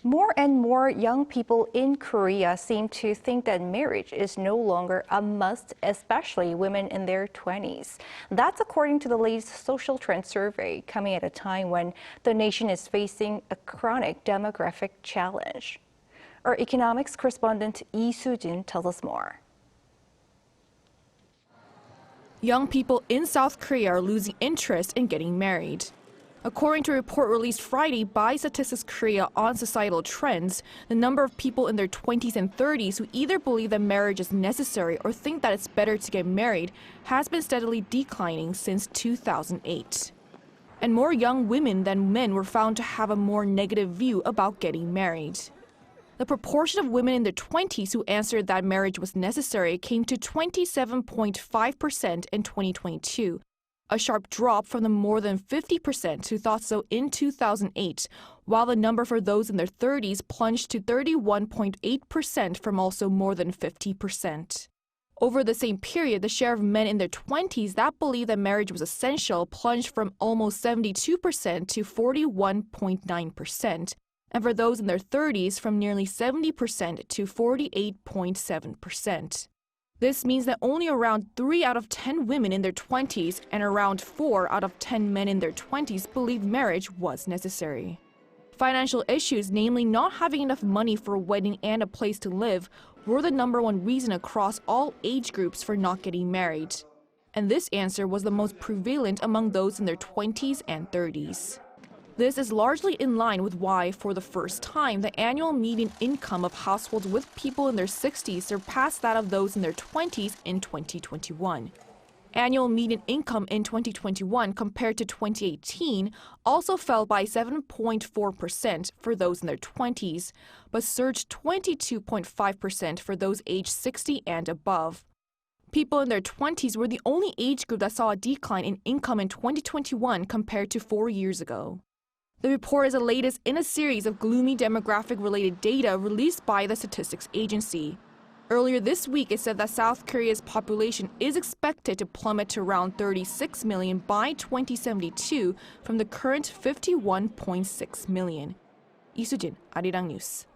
More and more young people in Korea seem to think that marriage is no longer a must, especially women in their 20s. That's according to the latest social trend survey, coming at a time when the nation is facing a chronic demographic challenge. Our economics correspondent Lee Soo-jin tells us more. Young people in South Korea are losing interest in getting married. According to a report released Friday by Statistics Korea on societal trends, the number of people in their 20s and 30s who either believe that marriage is necessary or think that it's better to get married has been steadily declining since 2008. And more young women than men were found to have a more negative view about getting married. The proportion of women in their 20s who answered that marriage was necessary came to 27.5% in 2022. A sharp drop from the more than 50% who thought so in 2008, while the number for those in their 30s plunged to 31.8% from also more than 50%. Over the same period, the share of men in their 20s that believed that marriage was essential plunged from almost 72% to 41.9%, and for those in their 30s from nearly 70% to 48.7%. This means that only around 3 out of 10 women in their 20s and around 4 out of 10 men in their 20s believed marriage was necessary. Financial issues, namely not having enough money for a wedding and a place to live, were the #1 reason across all age groups for not getting married. And this answer was the most prevalent among those in their 20s and 30s. This is largely in line with why, for the first time, the annual median income of households with people in their 60s surpassed that of those in their 20s in 2021. Annual median income in 2021 compared to 2018 also fell by 7.4% for those in their 20s, but surged 22.5% for those aged 60 and above. People in their 20s were the only age group that saw a decline in income in 2021 compared to 4 years ago. The report is the latest in a series of gloomy demographic-related data released by the Statistics Agency. Earlier this week, it said that South Korea's population is expected to plummet to around 36 million by 2072 from the current 51.6 million. Lee Soo-jin, Arirang News.